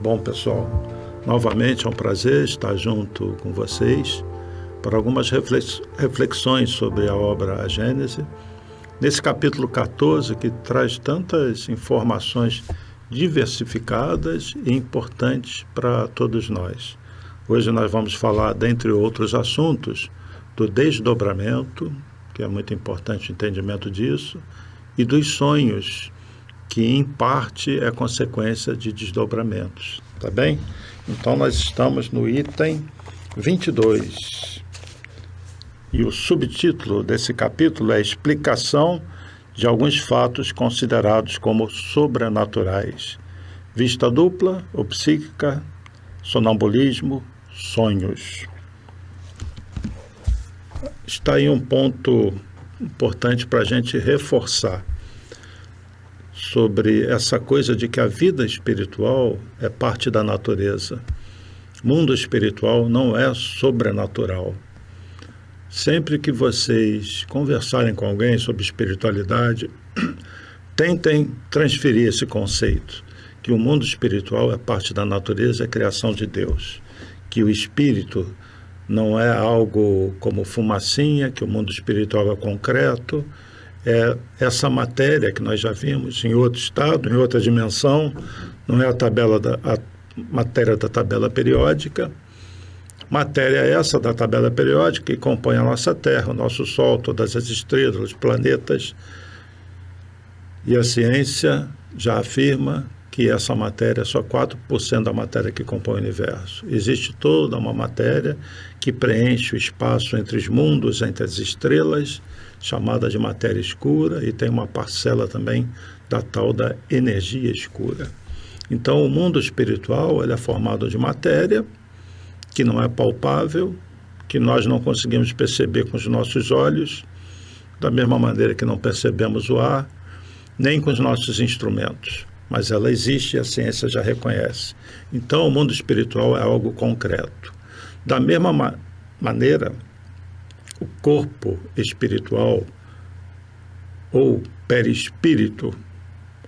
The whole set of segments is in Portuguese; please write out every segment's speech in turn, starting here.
Bom, pessoal, novamente é um prazer estar junto com vocês para algumas reflexões sobre a obra A Gênese, nesse capítulo 14 que traz tantas informações diversificadas e importantes para todos nós. Hoje nós vamos falar, dentre outros assuntos, do desdobramento, que é muito importante o entendimento disso, e dos sonhos, que em parte é consequência de desdobramentos, tá bem? Então nós estamos no item 22, e o subtítulo desse capítulo é Explicação de alguns fatos considerados como sobrenaturais, vista dupla ou psíquica, sonambulismo, sonhos. Está aí um ponto importante para a gente reforçar sobre essa coisa de que a vida espiritual é parte da natureza. Mundo espiritual não é sobrenatural. Sempre que vocês conversarem com alguém sobre espiritualidade, tentem transferir esse conceito, que o mundo espiritual é parte da natureza, é criação de Deus, que o espírito não é algo como fumacinha, que o mundo espiritual é concreto, é essa matéria que nós já vimos em outro estado, em outra dimensão, não é a matéria da tabela periódica. Matéria essa da tabela periódica que compõe a nossa Terra, o nosso Sol, todas as estrelas, os planetas. E a ciência já afirma que essa matéria é só 4% da matéria que compõe o universo. Existe toda uma matéria que preenche o espaço entre os mundos, entre as estrelas, chamada de matéria escura, e tem uma parcela também da tal da energia escura. Então, o mundo espiritual ele é formado de matéria que não é palpável, que nós não conseguimos perceber com os nossos olhos, da mesma maneira que não percebemos o ar, nem com os nossos instrumentos, mas ela existe e a ciência já reconhece. Então, o mundo espiritual é algo concreto. Da mesma maneira, o corpo espiritual, ou perispírito,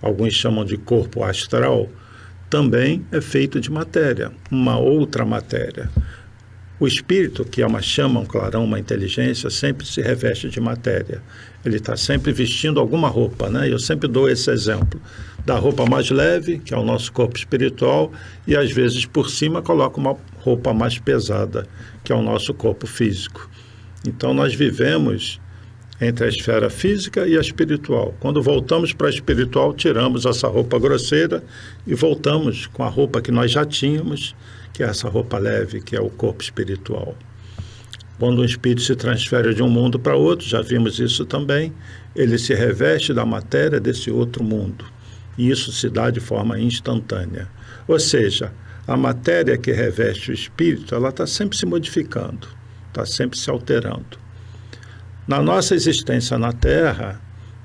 alguns chamam de corpo astral, também é feito de matéria, uma outra matéria. O espírito, que é uma chama, um clarão, uma inteligência, sempre se reveste de matéria. Ele está sempre vestindo alguma roupa, né? Eu sempre dou esse exemplo da roupa mais leve, que é o nosso corpo espiritual, e às vezes por cima coloca uma roupa mais pesada, que é o nosso corpo físico. Então nós vivemos entre a esfera física e a espiritual. Quando voltamos para a espiritual, tiramos essa roupa grosseira e voltamos com a roupa que nós já tínhamos, que é essa roupa leve, que é o corpo espiritual. Quando um espírito se transfere de um mundo para outro, já vimos isso também, ele se reveste da matéria desse outro mundo. E isso se dá de forma instantânea. Ou seja, a matéria que reveste o espírito, ela está sempre se modificando, está sempre se alterando. Na nossa existência na Terra,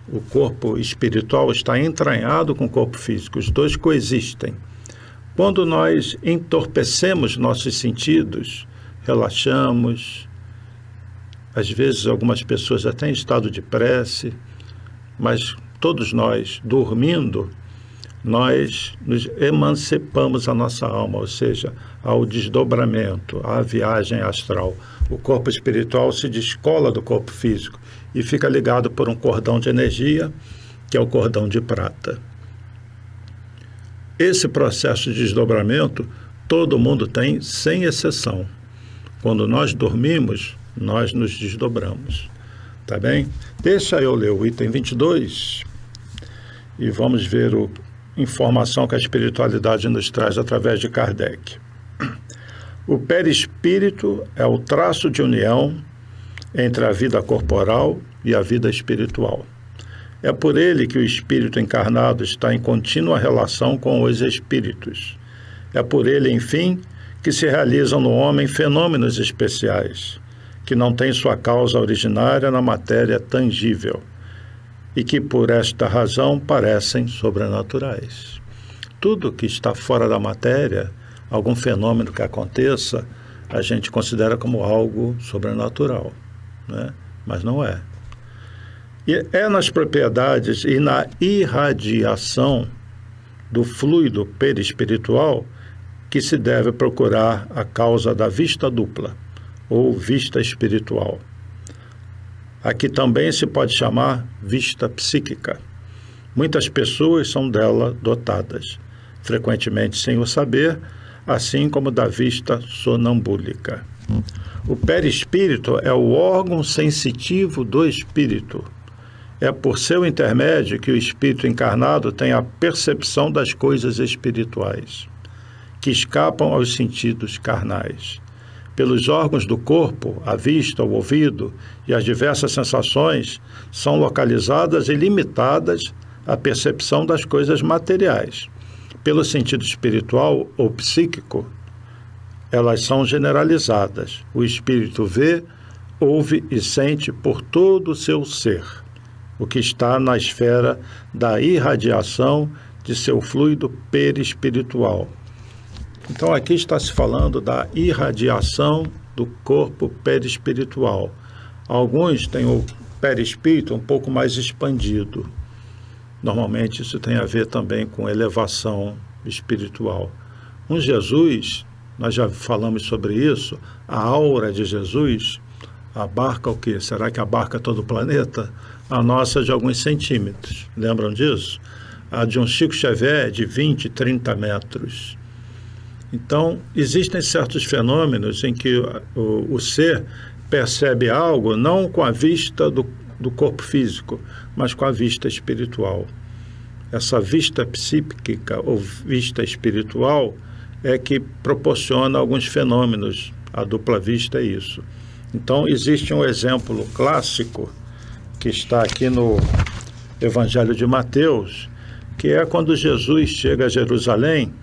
o corpo espiritual está entranhado com o corpo físico, os dois coexistem. Quando nós entorpecemos nossos sentidos, relaxamos, às vezes algumas pessoas até em estado de prece, mas todos nós, dormindo, nós nos emancipamos a nossa alma, ou seja, ao desdobramento, à viagem astral. O corpo espiritual se descola do corpo físico e fica ligado por um cordão de energia, que é o cordão de prata. Esse processo de desdobramento todo mundo tem, sem exceção. Quando nós dormimos, nós nos desdobramos. Tá bem? Deixa eu ler o item 22 e vamos ver a informação que a espiritualidade nos traz através de Kardec. O perispírito é o traço de união entre a vida corporal e a vida espiritual. É por ele que o espírito encarnado está em contínua relação com os espíritos. É por ele, enfim, que se realizam no homem fenômenos especiais, que não têm sua causa originária na matéria tangível e que, por esta razão, parecem sobrenaturais. Tudo que está fora da matéria, algum fenômeno que aconteça, a gente considera como algo sobrenatural, né? Mas não é. E é nas propriedades e na irradiação do fluido perispiritual que se deve procurar a causa da vista dupla, ou vista espiritual. Aqui também se pode chamar vista psíquica. Muitas pessoas são dela dotadas, frequentemente sem o saber, assim como da vista sonambúlica. O perispírito é o órgão sensitivo do espírito. É por seu intermédio que o espírito encarnado tem a percepção das coisas espirituais, que escapam aos sentidos carnais. Pelos órgãos do corpo, a vista, o ouvido e as diversas sensações são localizadas e limitadas à percepção das coisas materiais. Pelo sentido espiritual ou psíquico, elas são generalizadas. O espírito vê, ouve e sente por todo o seu ser, o que está na esfera da irradiação de seu fluido perispiritual. Então aqui está se falando da irradiação do corpo perispiritual. Alguns têm o perispírito um pouco mais expandido. Normalmente isso tem a ver também com elevação espiritual. Um Jesus, nós já falamos sobre isso, a aura de Jesus abarca o quê? Será que abarca todo o planeta? A nossa de alguns centímetros. Lembram disso? A de um Chico Xavier de 20, 30 metros. Então, existem certos fenômenos em que o ser percebe algo não com a vista do corpo físico, mas com a vista espiritual. Essa vista psíquica ou vista espiritual é que proporciona alguns fenômenos. A dupla vista é isso. Então, existe um exemplo clássico que está aqui no Evangelho de Mateus, que é quando Jesus chega a Jerusalém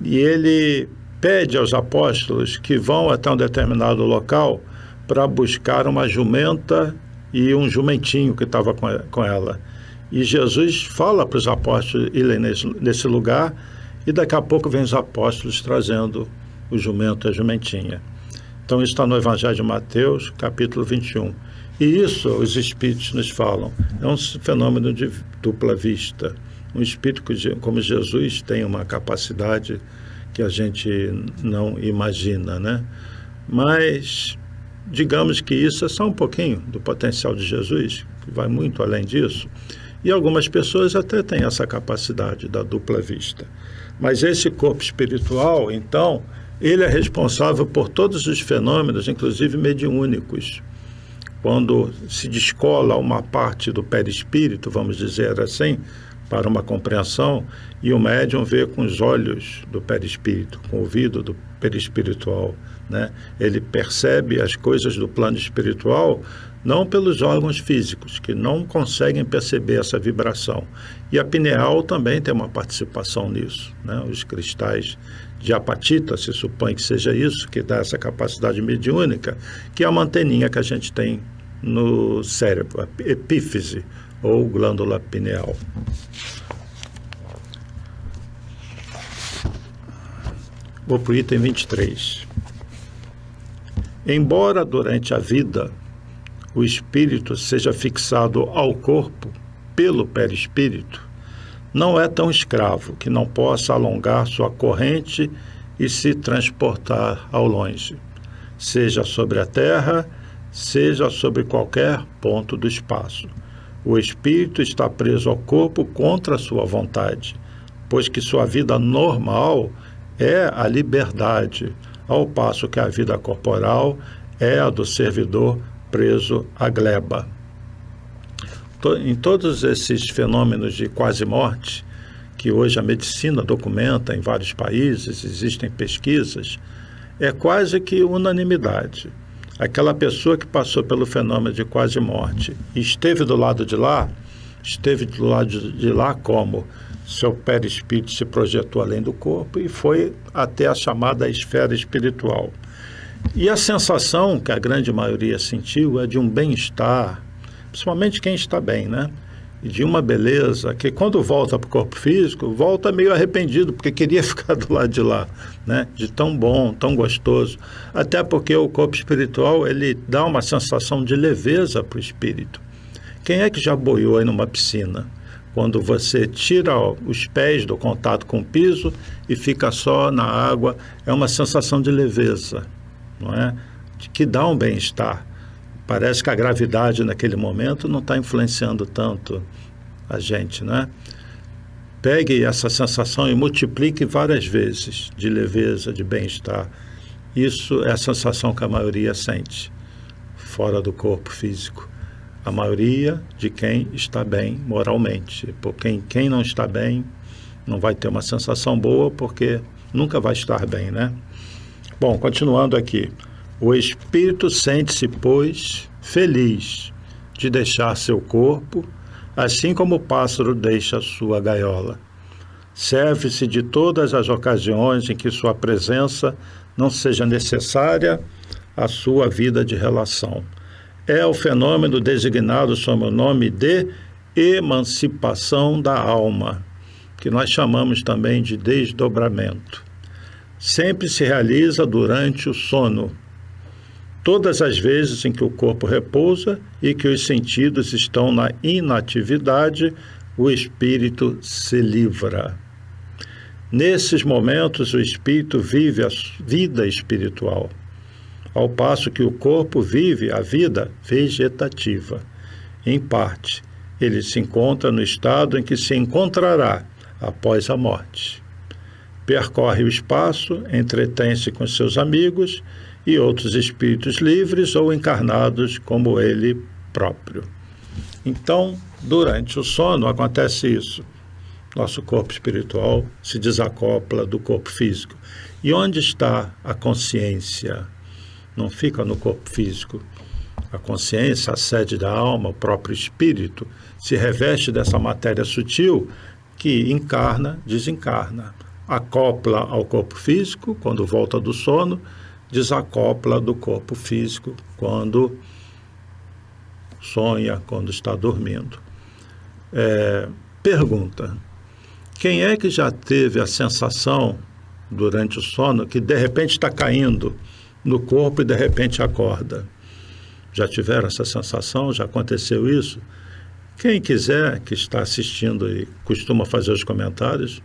e ele pede aos apóstolos que vão até um determinado local para buscar uma jumenta e um jumentinho que estava com ela. E Jesus fala para os apóstolos irem nesse lugar e daqui a pouco vem os apóstolos trazendo o jumento e a jumentinha. Então isso está no Evangelho de Mateus, capítulo 21. E isso os espíritos nos falam. É um fenômeno de dupla vista. Um espírito como Jesus tem uma capacidade que a gente não imagina, né? Mas digamos que isso é só um pouquinho do potencial de Jesus, que vai muito além disso. E algumas pessoas até têm essa capacidade da dupla vista. Mas esse corpo espiritual, então, ele é responsável por todos os fenômenos, inclusive mediúnicos. Quando se descola uma parte do perispírito, vamos dizer assim, para uma compreensão, e o médium vê com os olhos do perispírito, com o ouvido do perispiritual, né? Ele percebe as coisas do plano espiritual não pelos órgãos físicos, que não conseguem perceber essa vibração. E a pineal também tem uma participação nisso, né? Os cristais de apatita, se supõe que seja isso, que dá essa capacidade mediúnica, que é uma anteninha que a gente tem no cérebro, a epífise, ou glândula pineal. Vou para o item 23. Embora durante a vida o espírito seja fixado ao corpo pelo perispírito, não é tão escravo que não possa alongar sua corrente e se transportar ao longe, seja sobre a terra, seja sobre qualquer ponto do espaço. O espírito está preso ao corpo contra a sua vontade, pois que sua vida normal é a liberdade, ao passo que a vida corporal é a do servidor preso à gleba. Em todos esses fenômenos de quase morte, que hoje a medicina documenta em vários países, existem pesquisas, é quase que unanimidade. Aquela pessoa que passou pelo fenômeno de quase morte e esteve do lado de lá como? Seu perispírito se projetou além do corpo e foi até a chamada esfera espiritual. E a sensação que a grande maioria sentiu é de um bem-estar, principalmente quem está bem, né? E de uma beleza que quando volta para o corpo físico, volta meio arrependido, porque queria ficar do lado de lá, né? De tão bom, tão gostoso. Até porque o corpo espiritual, ele dá uma sensação de leveza para o espírito, Quem é que já boiou aí numa piscina? Quando você tira os pés do contato com o piso e fica só na água, é uma sensação de leveza, não é? Que dá um bem-estar. Parece que a gravidade naquele momento não está influenciando tanto a gente, né? Pegue essa sensação e multiplique várias vezes de leveza, de bem-estar. Isso é a sensação que a maioria sente fora do corpo físico. A maioria de quem está bem moralmente. Porque quem não está bem não vai ter uma sensação boa, porque nunca vai estar bem, né? Bom, continuando aqui. O espírito sente-se, pois, feliz de deixar seu corpo, assim como o pássaro deixa sua gaiola. Serve-se de todas as ocasiões em que sua presença não seja necessária à sua vida de relação. É o fenômeno designado sob o nome de emancipação da alma, que nós chamamos também de desdobramento. Sempre se realiza durante o sono, todas as vezes em que o corpo repousa e que os sentidos estão na inatividade, o espírito se livra. Nesses momentos, o espírito vive a vida espiritual, ao passo que o corpo vive a vida vegetativa. Em parte, ele se encontra no estado em que se encontrará após a morte. Percorre o espaço, entretém-se com seus amigos e outros espíritos livres ou encarnados como ele próprio. Então, durante o sono acontece isso. Nosso corpo espiritual se desacopla do corpo físico. E onde está a consciência? Não fica no corpo físico. A consciência, a sede da alma, o próprio espírito, se reveste dessa matéria sutil que encarna, desencarna. Acopla ao corpo físico quando volta do sono, desacopla do corpo físico quando sonha, quando está dormindo. Pergunta: quem é que já teve a sensação durante o sono que de repente está caindo no corpo e de repente acorda? Já tiveram essa sensação? Já aconteceu isso? Quem quiser, que está assistindo e costuma fazer os comentários,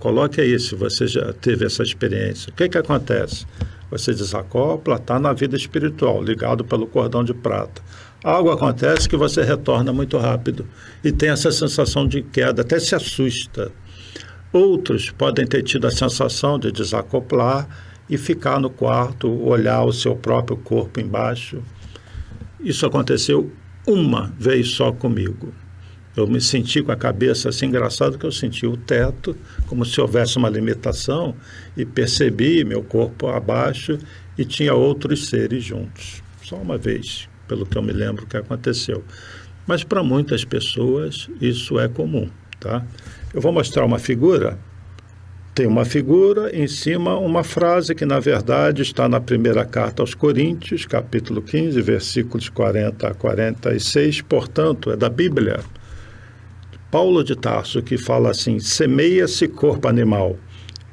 coloque aí se você já teve essa experiência. O que acontece? Você desacopla, está na vida espiritual, ligado pelo cordão de prata. Algo acontece que você retorna muito rápido e tem essa sensação de queda, até se assusta. Outros podem ter tido a sensação de desacoplar e ficar no quarto, olhar o seu próprio corpo embaixo. Isso aconteceu uma vez só comigo. Eu me senti com a cabeça assim, engraçado que eu senti o teto, como se houvesse uma limitação, e percebi meu corpo abaixo e tinha outros seres juntos. Só uma vez, pelo que eu me lembro que aconteceu. Mas para muitas pessoas isso é comum, tá? Eu vou mostrar uma figura. Tem uma figura, em cima uma frase que, na verdade, está na primeira carta aos Coríntios, capítulo 15, versículos 40 a 46, portanto, é da Bíblia. Paulo de Tarso, que fala assim: semeia-se corpo animal,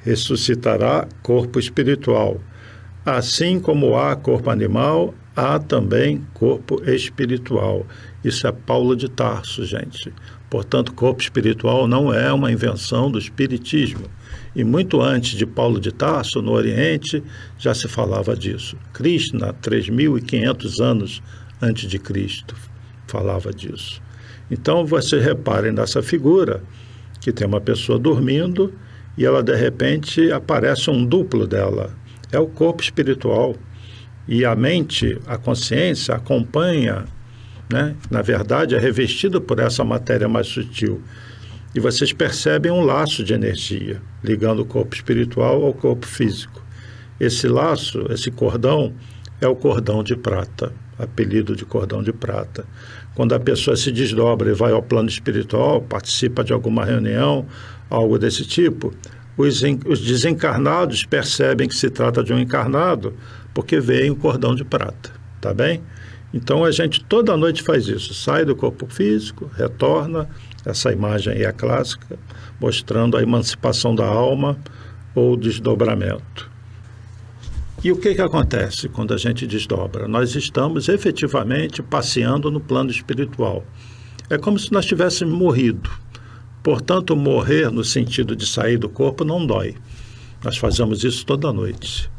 ressuscitará corpo espiritual. Assim como há corpo animal, há também corpo espiritual. Isso é Paulo de Tarso, gente. Portanto, corpo espiritual não é uma invenção do espiritismo. E muito antes de Paulo de Tarso, no Oriente, já se falava disso. Krishna, 3.500 anos antes de Cristo, falava disso. Então, vocês reparem nessa figura, que tem uma pessoa dormindo e ela, de repente, aparece um duplo dela. É o corpo espiritual. E a mente, a consciência, acompanha, né? Na verdade, é revestido por essa matéria mais sutil. E vocês percebem um laço de energia, ligando o corpo espiritual ao corpo físico. Esse laço, esse cordão, é o cordão de prata, apelido de cordão de prata. Quando a pessoa se desdobra e vai ao plano espiritual, participa de alguma reunião, algo desse tipo, os desencarnados percebem que se trata de um encarnado porque veem o cordão de prata, tá bem? Então a gente toda noite faz isso, sai do corpo físico, retorna, essa imagem aí é clássica, mostrando a emancipação da alma ou desdobramento. E o que acontece quando a gente desdobra? Nós estamos efetivamente passeando no plano espiritual. É como se nós tivéssemos morrido. Portanto, morrer no sentido de sair do corpo não dói. Nós fazemos isso toda noite.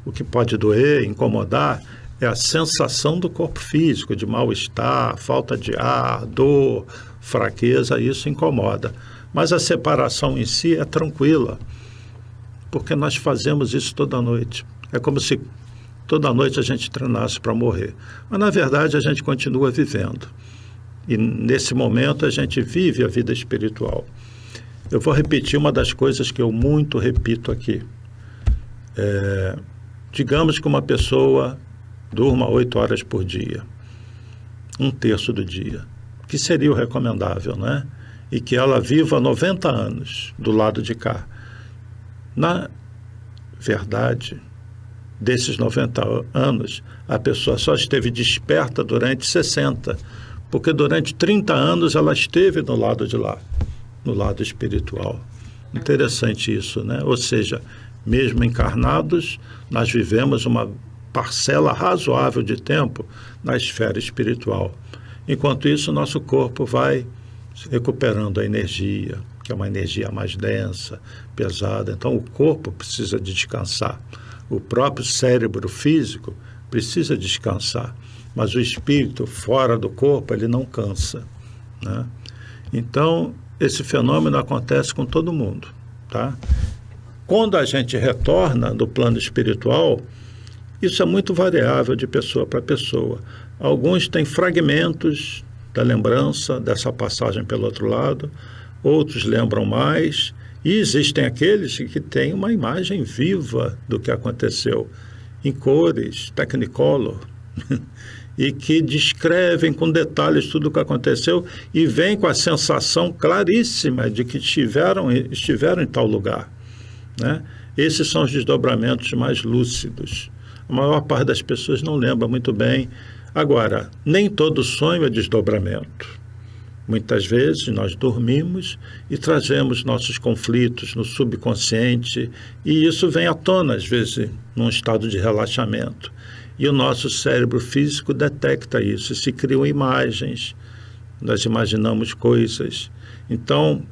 O que pode doer, incomodar, é a sensação do corpo físico, de mal-estar, falta de ar, dor, fraqueza, isso incomoda. Mas a separação em si é tranquila, porque nós fazemos isso toda noite. É como se toda noite a gente treinasse para morrer. Mas, na verdade, a gente continua vivendo. E, nesse momento, a gente vive a vida espiritual. Eu vou repetir uma das coisas que eu muito repito aqui. Digamos que uma pessoa durma 8 horas por dia, 1/3 do dia, que seria o recomendável, né? E que ela viva 90 anos do lado de cá. Na verdade, desses 90 anos, a pessoa só esteve desperta durante 60, porque durante 30 anos ela esteve no lado de lá, no lado espiritual. Interessante isso, né? Ou seja, mesmo encarnados, nós vivemos uma parcela razoável de tempo na esfera espiritual. Enquanto isso, nosso corpo vai recuperando a energia, que é uma energia mais densa, pesada. Então, o corpo precisa descansar. O próprio cérebro físico precisa descansar. Mas o espírito, fora do corpo, ele não cansa, né? Então, esse fenômeno acontece com todo mundo, tá? Quando a gente retorna do plano espiritual, isso é muito variável de pessoa para pessoa. Alguns têm fragmentos da lembrança dessa passagem pelo outro lado, outros lembram mais, e existem aqueles que têm uma imagem viva do que aconteceu, em cores, technicolor, e que descrevem com detalhes tudo o que aconteceu e vêm com a sensação claríssima de que estiveram em tal lugar, né? Esses são os desdobramentos mais lúcidos. A maior parte das pessoas não lembra muito bem. Agora, nem todo sonho é desdobramento. Muitas vezes nós dormimos e trazemos nossos conflitos no subconsciente e isso vem à tona, às vezes, num estado de relaxamento. E o nosso cérebro físico detecta isso, e se criam imagens, nós imaginamos coisas. Então,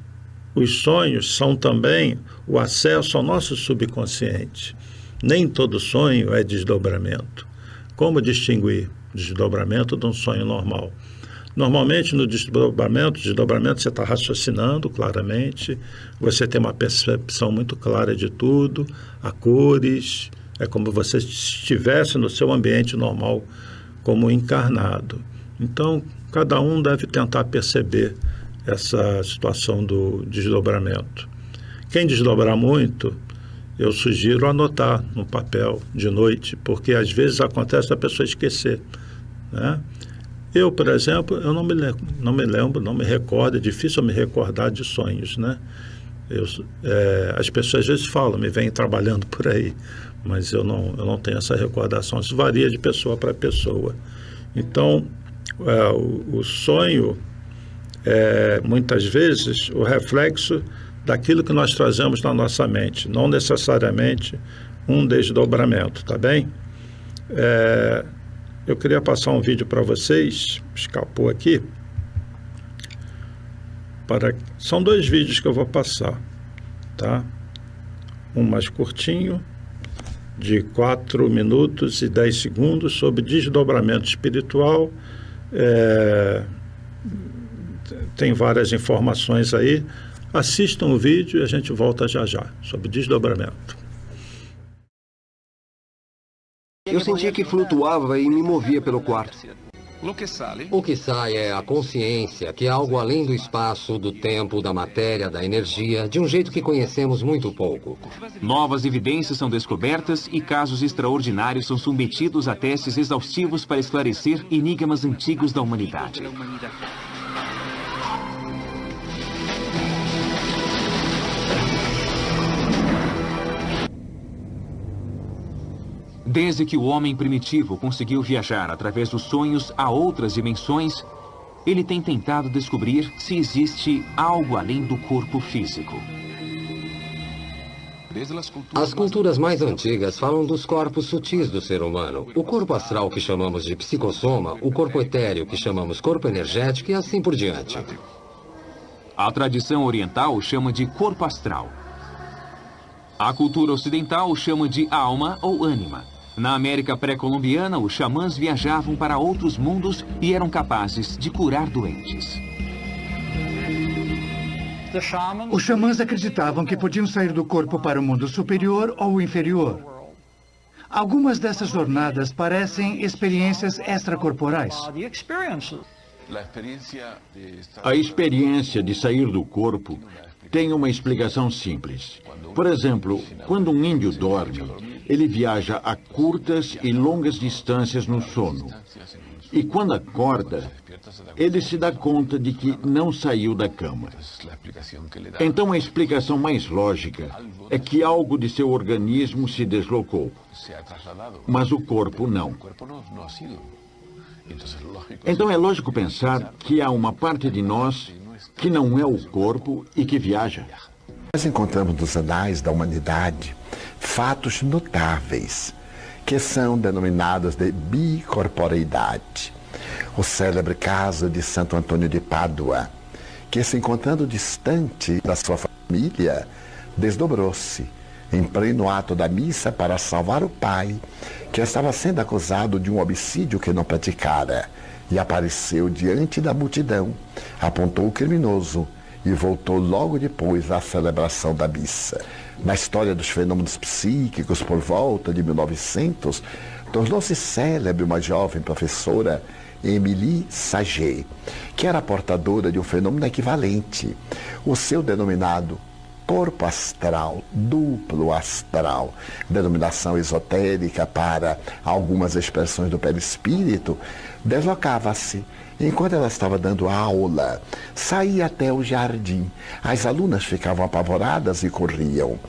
os sonhos são também o acesso ao nosso subconsciente. Nem todo sonho é desdobramento. Como distinguir desdobramento de um sonho normal? Normalmente, no desdobramento você está raciocinando claramente, você tem uma percepção muito clara de tudo, há cores, é como você estivesse no seu ambiente normal, como encarnado. Então, cada um deve tentar perceber essa situação do desdobramento. Quem desdobrar muito, eu sugiro anotar no papel de noite, porque às vezes acontece a pessoa esquecer, né? Eu, por exemplo, eu não me lembro, não me recordo, é difícil eu me recordar de sonhos, né? As pessoas às vezes falam, me vêm trabalhando por aí, mas eu não tenho essa recordação. Isso varia de pessoa para pessoa. Então, o sonho é, muitas vezes, o reflexo daquilo que nós trazemos na nossa mente, não necessariamente um desdobramento, tá bem? Eu queria passar um vídeo para vocês, escapou aqui. São 2 vídeos que eu vou passar, tá? Um mais curtinho, de 4 minutos e 10 segundos, sobre desdobramento espiritual. Tem várias informações aí. Assistam o vídeo e a gente volta já já, sobre desdobramento. Eu sentia que flutuava e me movia pelo quarto. O que sai é a consciência, que é algo além do espaço, do tempo, da matéria, da energia, de um jeito que conhecemos muito pouco. Novas evidências são descobertas e casos extraordinários são submetidos a testes exaustivos para esclarecer enigmas antigos da humanidade. Desde que o homem primitivo conseguiu viajar através dos sonhos a outras dimensões, ele tem tentado descobrir se existe algo além do corpo físico. As culturas mais antigas falam dos corpos sutis do ser humano. O corpo astral que chamamos de psicossoma, o corpo etéreo que chamamos corpo energético e assim por diante. A tradição oriental o chama de corpo astral. A cultura ocidental o chama de alma ou ânima. Na América pré-colombiana, os xamãs viajavam para outros mundos e eram capazes de curar doentes. Os xamãs acreditavam que podiam sair do corpo para o mundo superior ou inferior. Algumas dessas jornadas parecem experiências extracorporais. A experiência de sair do corpo tem uma explicação simples. Por exemplo, quando um índio dorme, ele viaja a curtas e longas distâncias no sono. E quando acorda, ele se dá conta de que não saiu da cama. Então a explicação mais lógica é que algo de seu organismo se deslocou, mas o corpo não. Então é lógico pensar que há uma parte de nós que não é o corpo e que viaja. Nós encontramos nos anais da humanidade fatos notáveis, que são denominados de bicorporeidade. O célebre caso de Santo Antônio de Pádua, que se encontrando distante da sua família, desdobrou-se em pleno ato da missa para salvar o pai, que estava sendo acusado de um homicídio que não praticara, e apareceu diante da multidão, apontou o criminoso e voltou logo depois à celebração da missa. Na história dos fenômenos psíquicos, por volta de 1900, tornou-se célebre uma jovem professora, Émilie Saget, que era portadora de um fenômeno equivalente, o seu denominado corpo astral, duplo astral, denominação esotérica para algumas expressões do perispírito, deslocava-se. Enquanto ela estava dando aula, saía até o jardim. As alunas ficavam apavoradas e corriam.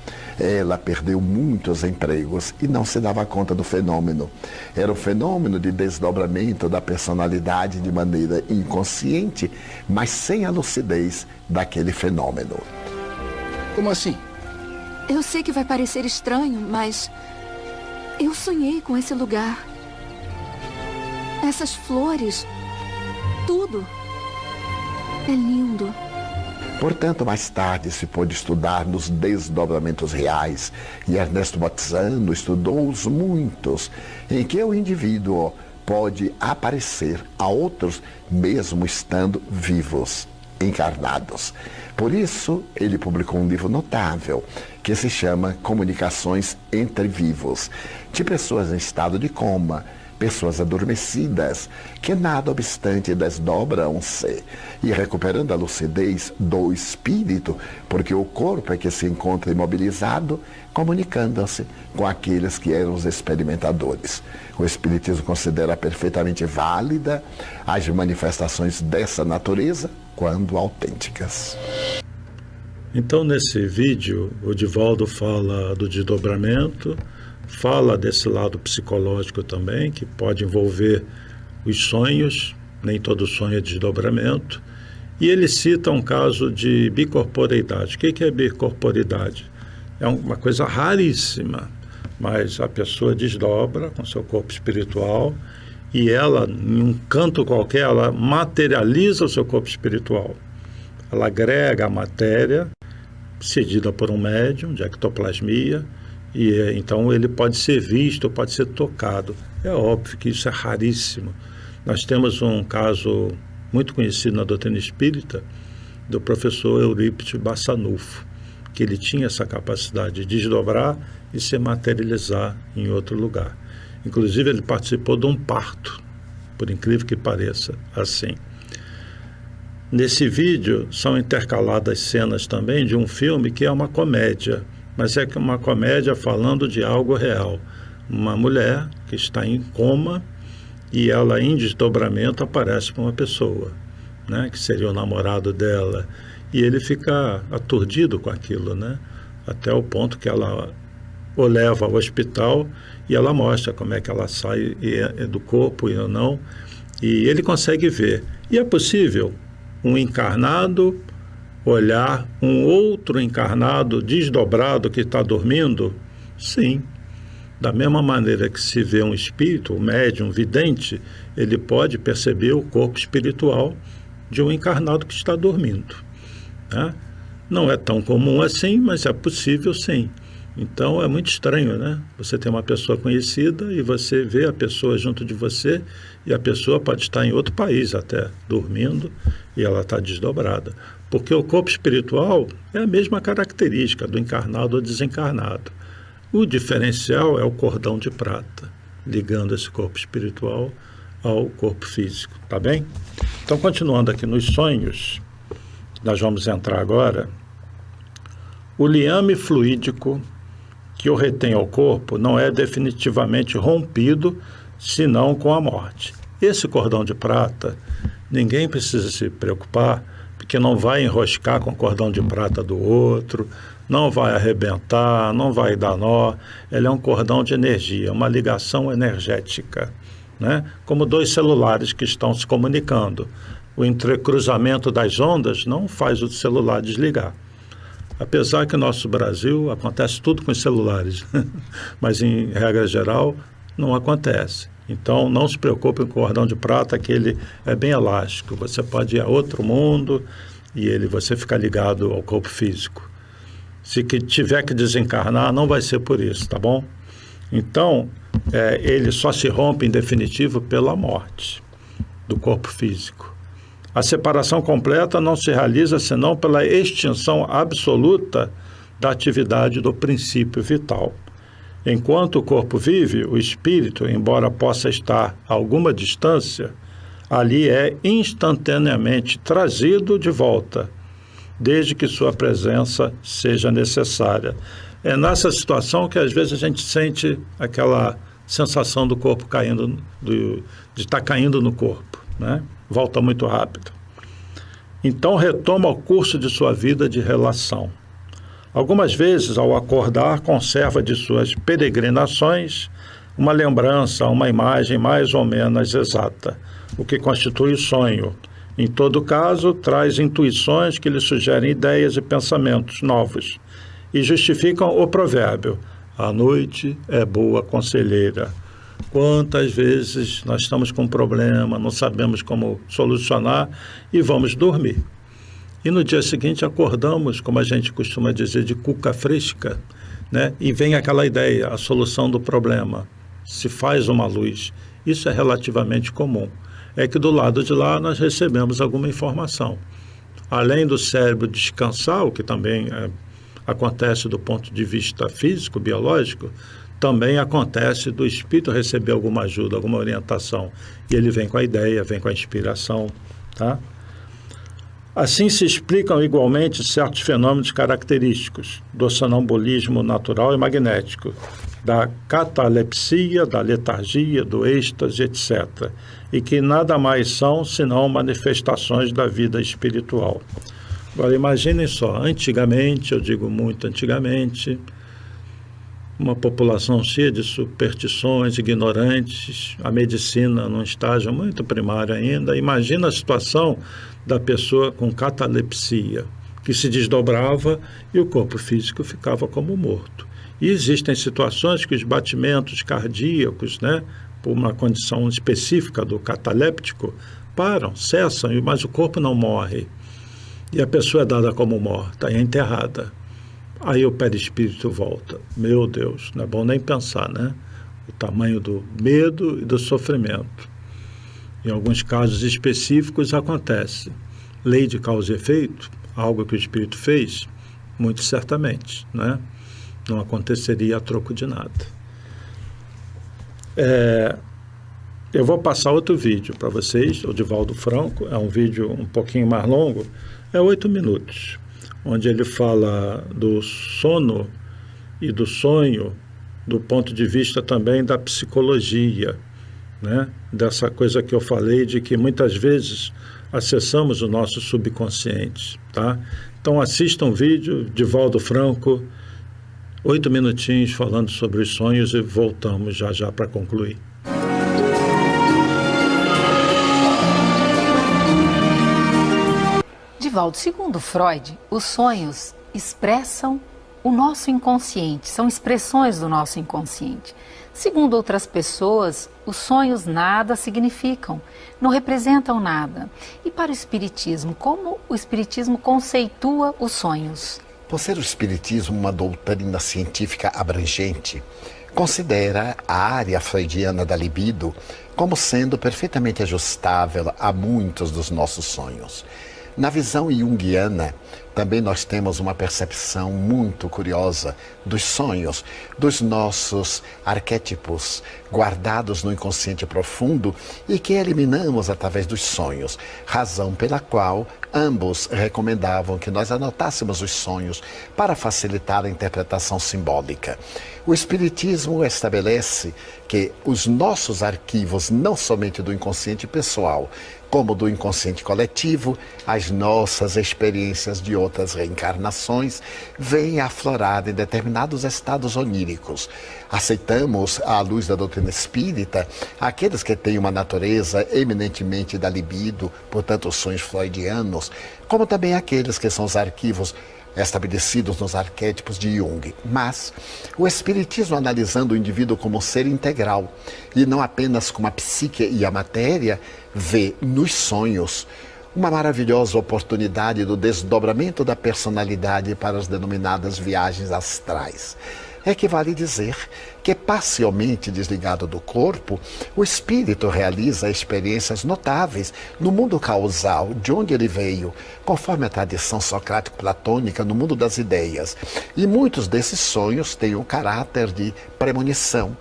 Ela perdeu muitos empregos e não se dava conta do fenômeno. Era um fenômeno de desdobramento da personalidade de maneira inconsciente, mas sem a lucidez daquele fenômeno. Como assim? Eu sei que vai parecer estranho, mas eu sonhei com esse lugar. Essas flores, tudo. É lindo. Portanto, mais tarde se pôde estudar nos desdobramentos reais, e Ernesto Botzzano estudou os muitos, em que o indivíduo pode aparecer a outros mesmo estando vivos, encarnados. Por isso, ele publicou um livro notável, que se chama Comunicações entre Vivos, de pessoas em estado de coma, pessoas adormecidas, que nada obstante desdobram-se, e recuperando a lucidez do espírito, porque o corpo é que se encontra imobilizado, comunicando-se com aqueles que eram os experimentadores. O Espiritismo considera perfeitamente válida as manifestações dessa natureza, quando autênticas. Então, nesse vídeo, o Divaldo fala do desdobramento, fala desse lado psicológico também, que pode envolver os sonhos, nem todo sonho é desdobramento, e ele cita um caso de bicorporeidade. O que é bicorporeidade? É uma coisa raríssima, mas a pessoa desdobra com seu corpo espiritual e ela, em um canto qualquer, ela materializa o seu corpo espiritual. Ela agrega a matéria, cedida por um médium de ectoplasmia, e então ele pode ser visto, pode ser tocado. É óbvio que isso é raríssimo. Nós temos um caso muito conhecido na doutrina espírita, do professor Eurípides Bassanufo, que ele tinha essa capacidade de desdobrar e se materializar em outro lugar. Inclusive, ele participou de um parto, por incrível que pareça, assim. Nesse vídeo são intercaladas cenas também de um filme que é uma comédia, mas é uma comédia falando de algo real. Uma mulher que está em coma e ela, em desdobramento, aparece para uma pessoa, né, que seria o namorado dela, e ele fica aturdido com aquilo, né, até o ponto que ela o leva ao hospital e ela mostra como é que ela sai do corpo e não, e ele consegue ver. E é possível um encarnado olhar um outro encarnado desdobrado que está dormindo? Sim. Da mesma maneira que se vê um espírito, um médium, um vidente, ele pode perceber o corpo espiritual de um encarnado que está dormindo, né? Não é tão comum assim, mas é possível sim. Então é muito estranho, né? Você tem uma pessoa conhecida e você vê a pessoa junto de você e a pessoa pode estar em outro país até, dormindo, e ela está desdobrada. Porque o corpo espiritual é a mesma característica do encarnado ou desencarnado. O diferencial é o cordão de prata, ligando esse corpo espiritual ao corpo físico, tá bem? Então, continuando aqui nos sonhos, nós vamos entrar agora. O liame fluídico que o retém ao corpo não é definitivamente rompido, senão com a morte. Esse cordão de prata, ninguém precisa se preocupar, porque não vai enroscar com o cordão de prata do outro, não vai arrebentar, não vai dar nó. Ele é um cordão de energia, uma ligação energética, né? Como dois celulares que estão se comunicando. O entrecruzamento das ondas não faz o celular desligar. Apesar que no nosso Brasil acontece tudo com os celulares, mas em regra geral não acontece. Então não se preocupe com o cordão de prata, que ele é bem elástico. Você pode ir a outro mundo e você fica ligado ao corpo físico. Se tiver que desencarnar, não vai ser por isso, tá bom? Então, ele só se rompe em definitivo pela morte do corpo físico. A separação completa não se realiza senão pela extinção absoluta da atividade do princípio vital. Enquanto o corpo vive, o espírito, embora possa estar a alguma distância, ali é instantaneamente trazido de volta, desde que sua presença seja necessária. É nessa situação que às vezes a gente sente aquela sensação do corpo caindo, de estar caindo no corpo, né? Volta muito rápido. Então retoma o curso de sua vida de relação. Algumas vezes, ao acordar, conserva de suas peregrinações uma lembrança, uma imagem mais ou menos exata, o que constitui o sonho. Em todo caso, traz intuições que lhe sugerem ideias e pensamentos novos e justificam o provérbio: a noite é boa conselheira. Quantas vezes nós estamos com um problema, não sabemos como solucionar e vamos dormir. E no dia seguinte acordamos, como a gente costuma dizer, de cuca fresca, né? E vem aquela ideia, a solução do problema. Se faz uma luz. Isso é relativamente comum. É que do lado de lá nós recebemos alguma informação. Além do cérebro descansar, o que também acontece do ponto de vista físico, biológico, também acontece do espírito receber alguma ajuda, alguma orientação. E ele vem com a ideia, vem com a inspiração, tá? Assim se explicam igualmente certos fenômenos característicos do sonambulismo natural e magnético, da catalepsia, da letargia, do êxtase, etc., e que nada mais são senão manifestações da vida espiritual. Agora, imaginem só, antigamente, eu digo muito antigamente, uma população cheia de superstições, ignorantes, a medicina num estágio muito primário ainda. Imagina a situação da pessoa com catalepsia, que se desdobrava e o corpo físico ficava como morto. E existem situações que os batimentos cardíacos, né, por uma condição específica do cataléptico, param, cessam, mas o corpo não morre. E a pessoa é dada como morta, é enterrada. Aí o perispírito volta. Meu Deus, não é bom nem pensar, né? O tamanho do medo e do sofrimento. Em alguns casos específicos acontece. Lei de causa e efeito, algo que o espírito fez, muito certamente, né? Não aconteceria a troco de nada. Eu vou passar outro vídeo para vocês, o Divaldo Franco, é um vídeo um pouquinho mais longo, é 8 minutos, onde ele fala do sono e do sonho do ponto de vista também da psicologia, né? Dessa coisa que eu falei de que muitas vezes acessamos o nosso subconsciente, tá? Então assistam o vídeo, Divaldo Franco, 8 minutinhos falando sobre os sonhos e voltamos já para concluir. Divaldo, segundo Freud, os sonhos expressam o nosso inconsciente, são expressões do nosso inconsciente. Segundo outras pessoas, os sonhos nada significam, não representam nada. E para o Espiritismo, como o Espiritismo conceitua os sonhos? Por ser o Espiritismo uma doutrina científica abrangente, considera a área freudiana da libido como sendo perfeitamente ajustável a muitos dos nossos sonhos. Na visão junguiana, também nós temos uma percepção muito curiosa dos sonhos, dos nossos arquétipos guardados no inconsciente profundo e que eliminamos através dos sonhos, razão pela qual ambos recomendavam que nós anotássemos os sonhos para facilitar a interpretação simbólica. O Espiritismo estabelece que os nossos arquivos, não somente do inconsciente pessoal, como do inconsciente coletivo, as nossas experiências de outras reencarnações, vêm aflorar em determinados estados oníricos. Aceitamos, à luz da doutrina espírita, aqueles que têm uma natureza eminentemente da libido, portanto os sonhos freudianos, como também aqueles que são os arquivos estabelecidos nos arquétipos de Jung. Mas o Espiritismo, analisando o indivíduo como um ser integral e não apenas como a psique e a matéria, vê nos sonhos uma maravilhosa oportunidade do desdobramento da personalidade para as denominadas viagens astrais. Equivale dizer que, parcialmente desligado do corpo, o espírito realiza experiências notáveis no mundo causal, de onde ele veio, conforme a tradição socrático-platônica, no mundo das ideias. E muitos desses sonhos têm o caráter de premonição,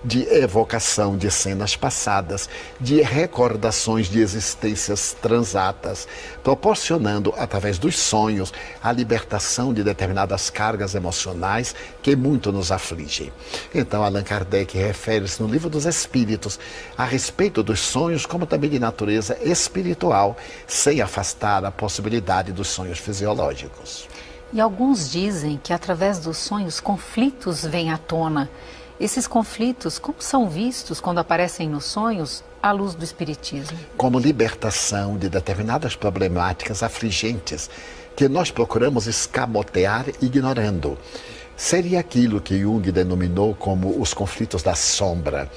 de evocação de cenas passadas, de recordações de existências transatas, proporcionando, através dos sonhos, a libertação de determinadas cargas emocionais que muito nos afligem. Então, Allan Kardec refere-se no Livro dos Espíritos a respeito dos sonhos, como também de natureza espiritual, sem afastar a possibilidade dos sonhos fisiológicos. E alguns dizem que, através dos sonhos, conflitos vêm à tona. Esses conflitos, como são vistos quando aparecem nos sonhos, à luz do Espiritismo? Como libertação de determinadas problemáticas afligentes que nós procuramos escamotear ignorando. Seria aquilo que Jung denominou como os conflitos da sombra.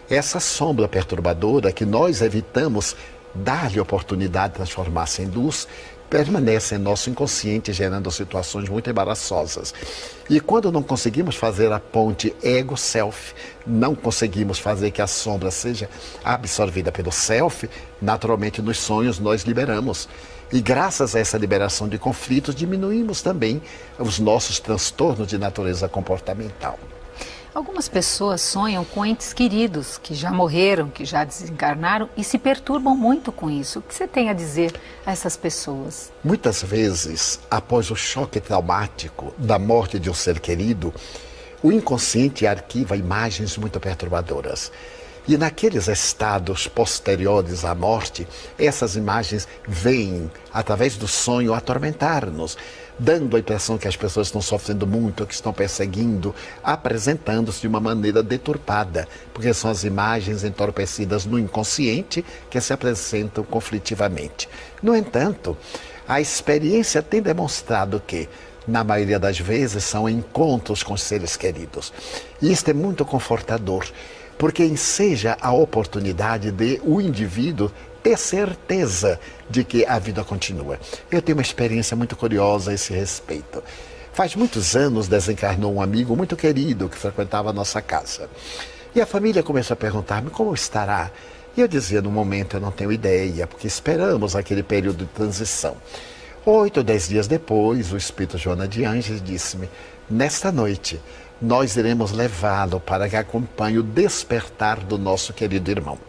Essa sombra perturbadora que nós evitamos dar-lhe oportunidade de transformar-se em luz, permanece em nosso inconsciente, gerando situações muito embaraçosas. E quando não conseguimos fazer a ponte ego-self, não conseguimos fazer que a sombra seja absorvida pelo self, naturalmente nos sonhos nós liberamos. E graças a essa liberação de conflitos, diminuímos também os nossos transtornos de natureza comportamental. Algumas pessoas sonham com entes queridos que já morreram, que já desencarnaram e se perturbam muito com isso. O que você tem a dizer a essas pessoas? Muitas vezes, após o choque traumático da morte de um ser querido, o inconsciente arquiva imagens muito perturbadoras. E naqueles estados posteriores à morte, essas imagens vêm, através do sonho, atormentar-nos, dando a impressão que as pessoas estão sofrendo muito, que estão perseguindo, apresentando-se de uma maneira deturpada, porque são as imagens entorpecidas no inconsciente que se apresentam conflitivamente. No entanto, a experiência tem demonstrado que, na maioria das vezes, são encontros com seres queridos. E isto é muito confortador, porque enseja a oportunidade de o indivíduo ter certeza de que a vida continua. Eu tenho uma experiência muito curiosa a esse respeito. Faz muitos anos desencarnou um amigo muito querido que frequentava a nossa casa. E a família começou a perguntar-me como estará. E eu dizia, no momento eu não tenho ideia, porque esperamos aquele período de transição. 8 ou 10 dias depois, o espírito Joana de Ângeles disse-me, nesta noite, nós iremos levá-lo para que acompanhe o despertar do nosso querido irmão.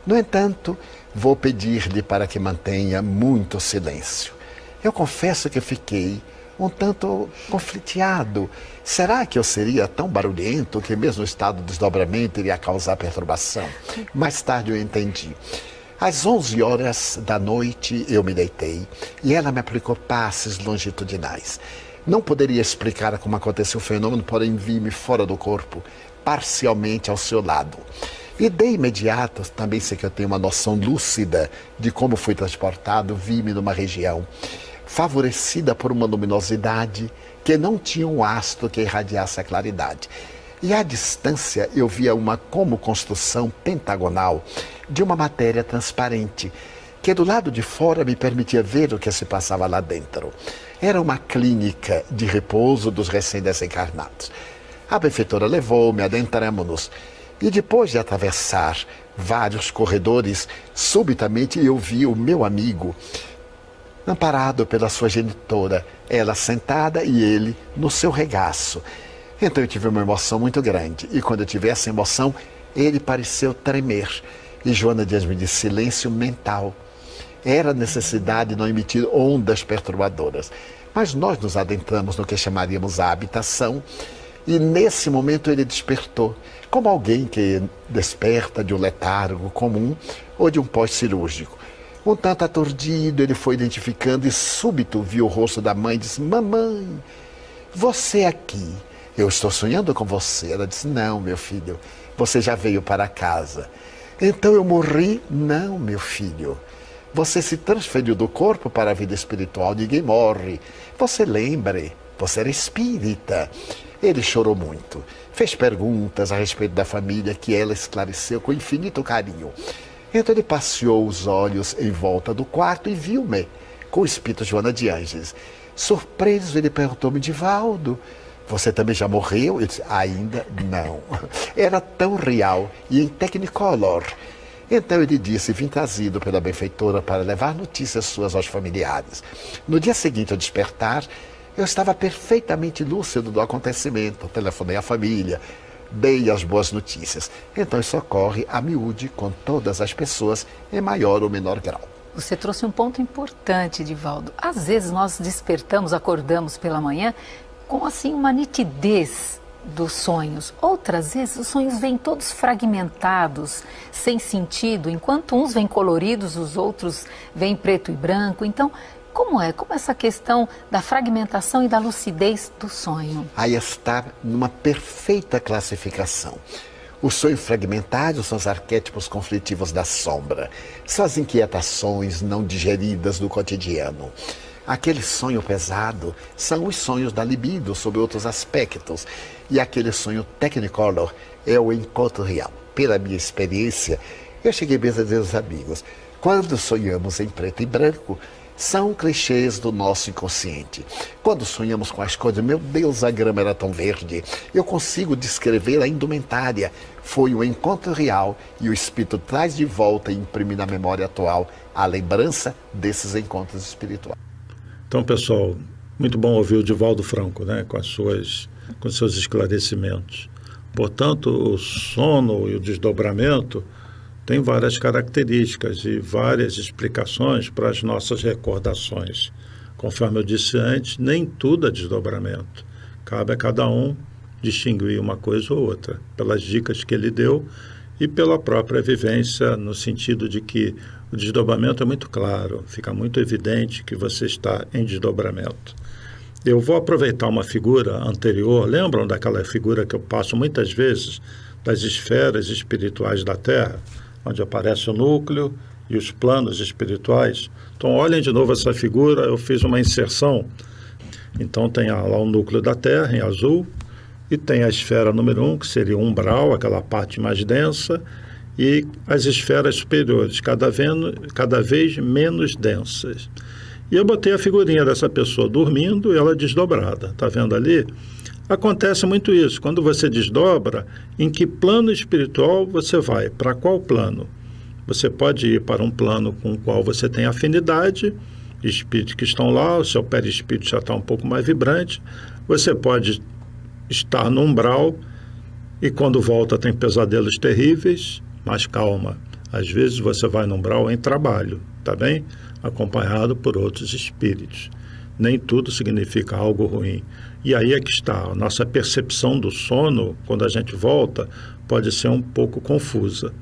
No entanto, vou pedir-lhe para que mantenha muito silêncio. Eu confesso que fiquei um tanto confliteado. Será que eu seria tão barulhento que mesmo o estado de desdobramento iria causar perturbação? Mais tarde eu entendi. Às 11 horas da noite eu me deitei e ela me aplicou passes longitudinais. Não poderia explicar como aconteceu o fenômeno, porém vi-me fora do corpo, parcialmente ao seu lado. E de imediato, também sei que eu tenho uma noção lúcida de como fui transportado, vi-me numa região favorecida por uma luminosidade que não tinha um astro que irradiasse a claridade. E à distância eu via uma como construção pentagonal de uma matéria transparente, que do lado de fora me permitia ver o que se passava lá dentro. Era uma clínica de repouso dos recém-desencarnados. A benfeitora levou-me, adentramos-nos, e depois de atravessar vários corredores, subitamente eu vi o meu amigo amparado pela sua genitora, ela sentada e ele no seu regaço. Então eu tive uma emoção muito grande, e quando eu tive essa emoção, ele pareceu tremer. E Joana Dias me disse: silêncio mental. Era necessidade de não emitir ondas perturbadoras. Mas nós nos adentramos no que chamaríamos a habitação, e nesse momento ele despertou, como alguém que desperta de um letargo comum ou de um pós-cirúrgico. Um tanto aturdido, ele foi identificando e súbito viu o rosto da mãe e disse: mamãe, você aqui, eu estou sonhando com você. Ela disse: não, meu filho, você já veio para casa. Então eu morri? Não, meu filho. Você se transferiu do corpo para a vida espiritual, ninguém morre. Você lembre, você era espírita. Ele chorou muito, fez perguntas a respeito da família que ela esclareceu com infinito carinho. Então ele passeou os olhos em volta do quarto e viu-me com o espírito Joana de Ângeles. Surpreso, ele perguntou-me: Divaldo, você também já morreu? Eu disse: ainda não. Era tão real e em Technicolor. Então ele disse: vim trazido pela benfeitora para levar notícias suas aos familiares. No dia seguinte, ao despertar, eu estava perfeitamente lúcido do acontecimento. Telefonei à família, dei as boas notícias. Então isso ocorre a miúde com todas as pessoas, em maior ou menor grau. Você trouxe um ponto importante, Divaldo. Às vezes nós despertamos, acordamos pela manhã com assim uma nitidez dos sonhos. Outras vezes os sonhos vêm todos fragmentados, sem sentido, enquanto uns vêm coloridos, os outros vêm preto e branco. Então, como é essa questão da fragmentação e da lucidez do sonho? Aí está numa perfeita classificação. O sonho fragmentário são os arquétipos conflitivos da sombra. São as inquietações não digeridas do cotidiano. Aquele sonho pesado são os sonhos da libido sob outros aspectos. E aquele sonho Technicolor é o encontro real. Pela minha experiência, eu cheguei mesmo a dizer aos amigos: quando sonhamos em preto e branco, são clichês do nosso inconsciente. Quando sonhamos com as coisas, meu Deus, a grama era tão verde, eu consigo descrever a indumentária. Foi um encontro real e o espírito traz de volta e imprime na memória atual a lembrança desses encontros espirituais. Então, pessoal, muito bom ouvir o Divaldo Franco, né, com seus esclarecimentos. Portanto, o sono e o desdobramento tem várias características e várias explicações para as nossas recordações. Conforme eu disse antes, nem tudo é desdobramento. Cabe a cada um distinguir uma coisa ou outra, pelas dicas que ele deu e pela própria vivência, no sentido de que o desdobramento é muito claro, fica muito evidente que você está em desdobramento. Eu vou aproveitar uma figura anterior, lembram daquela figura que eu passo muitas vezes, das esferas espirituais da Terra, onde aparece o núcleo e os planos espirituais? Então, olhem de novo essa figura, eu fiz uma inserção. Então, tem lá o núcleo da Terra, em azul, e tem a esfera número 1, que seria o umbral, aquela parte mais densa, e as esferas superiores, cada vez menos densas. E eu botei a figurinha dessa pessoa dormindo e ela desdobrada. Está vendo ali? Acontece muito isso. Quando você desdobra, em que plano espiritual você vai? Para qual plano? Você pode ir para um plano com o qual você tem afinidade, espíritos que estão lá, o seu perispírito já está um pouco mais vibrante. Você pode estar no umbral e quando volta tem pesadelos terríveis, mas calma. Às vezes você vai no umbral em trabalho, tá bem? Acompanhado por outros espíritos. Nem tudo significa algo ruim. E aí é que está, a nossa percepção do sono, quando a gente volta, pode ser um pouco confusa.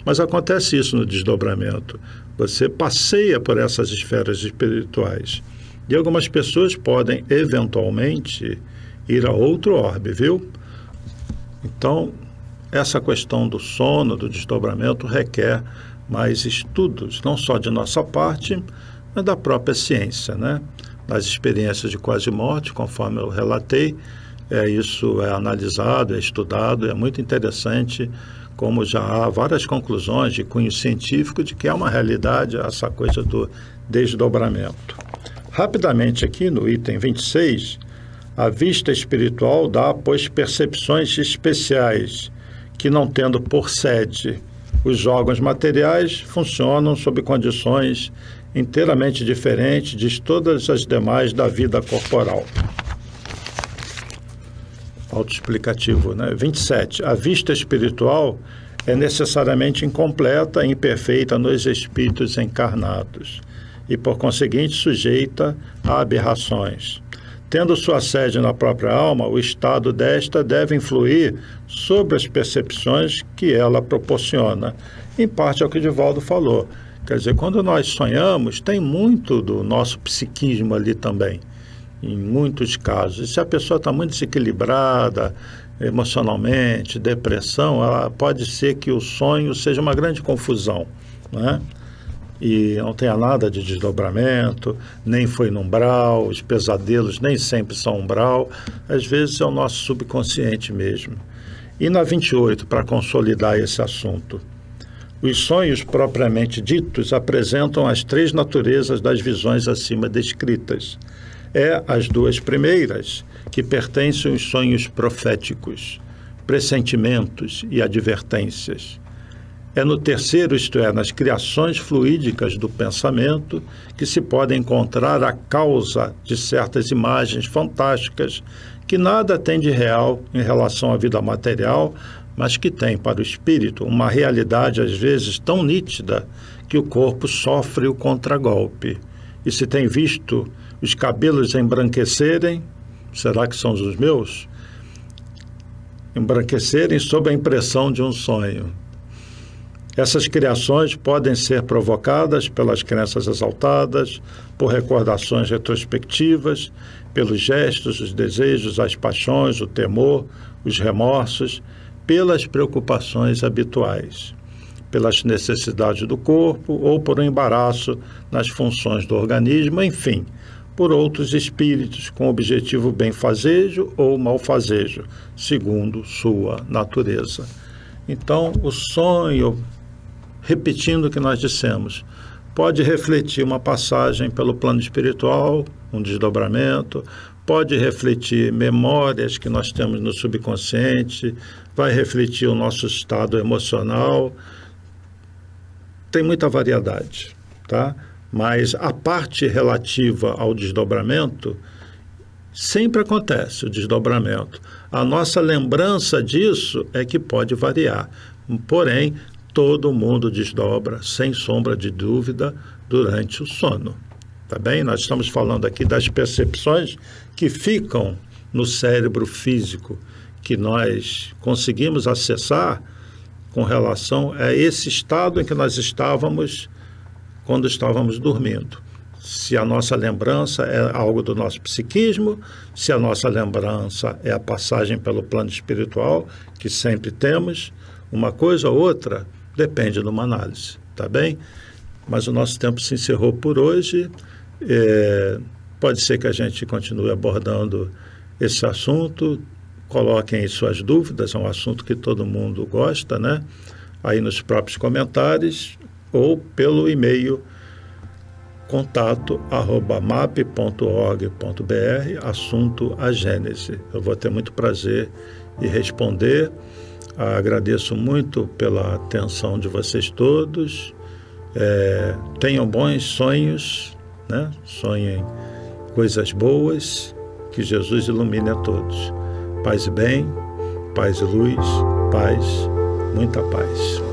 Mas acontece isso no desdobramento. Você passeia por essas esferas espirituais. E algumas pessoas podem, eventualmente, ir a outro orbe, viu? Então, essa questão do sono, do desdobramento, requer mais estudos, não só de nossa parte, mas da própria ciência, né? nas experiências de quase morte, conforme eu relatei. Isso é analisado, é estudado, é muito interessante, como já há várias conclusões de cunho científico de que é uma realidade essa coisa do desdobramento. Rapidamente aqui no item 26, a vista espiritual dá, pois, percepções especiais, que não tendo por sede os órgãos materiais, funcionam sob condições inteiramente diferentes de todas as demais da vida corporal. Autoexplicativo, né? 27. A vista espiritual é necessariamente incompleta e imperfeita nos espíritos encarnados e, por conseguinte, sujeita a aberrações. Tendo sua sede na própria alma, o estado desta deve influir sobre as percepções que ela proporciona. Em parte é o que o Divaldo falou. Quer dizer, quando nós sonhamos, tem muito do nosso psiquismo ali também, em muitos casos. E se a pessoa está muito desequilibrada emocionalmente, depressão, pode ser que o sonho seja uma grande confusão, né? E não tenha nada de desdobramento, nem foi no umbral, os pesadelos nem sempre são umbral, às vezes é o nosso subconsciente mesmo. E na 28, para consolidar esse assunto, os sonhos propriamente ditos apresentam as três naturezas das visões acima descritas. As duas primeiras, que pertencem aos sonhos proféticos, pressentimentos e advertências. No terceiro, isto é, nas criações fluídicas do pensamento, que se pode encontrar a causa de certas imagens fantásticas que nada tem de real em relação à vida material, mas que tem para o espírito uma realidade às vezes tão nítida que o corpo sofre o contragolpe. E se tem visto os cabelos embranquecerem, será que são os meus? Embranquecerem sob a impressão de um sonho. Essas criações podem ser provocadas pelas crenças exaltadas, por recordações retrospectivas, pelos gestos, os desejos, as paixões, o temor, os remorsos, pelas preocupações habituais, pelas necessidades do corpo ou por um embaraço nas funções do organismo, enfim, por outros espíritos com objetivo benfazejo ou malfazejo, segundo sua natureza. Então, o sonho, repetindo o que nós dissemos, pode refletir uma passagem pelo plano espiritual, um desdobramento, pode refletir memórias que nós temos no subconsciente, vai refletir o nosso estado emocional. Tem muita variedade, tá? Mas a parte relativa ao desdobramento, sempre acontece o desdobramento. A nossa lembrança disso é que pode variar. Porém, todo mundo desdobra, sem sombra de dúvida, durante o sono. Tá bem? Nós estamos falando aqui das percepções que ficam no cérebro físico, que nós conseguimos acessar com relação a esse estado em que nós estávamos quando estávamos dormindo. Se a nossa lembrança é algo do nosso psiquismo, se a nossa lembrança é a passagem pelo plano espiritual, que sempre temos, uma coisa ou outra depende de uma análise, tá bem? Mas o nosso tempo se encerrou por hoje. Pode ser que a gente continue abordando esse assunto. Coloquem aí suas dúvidas, é um assunto que todo mundo gosta, né? Aí nos próprios comentários ou pelo e-mail contato@map.org.br, assunto a Gênese. Eu vou ter muito prazer em responder. Agradeço muito pela atenção de vocês todos. Tenham bons sonhos, né? Sonhem coisas boas, que Jesus ilumine a todos. Paz e bem, paz e luz, paz, muita paz.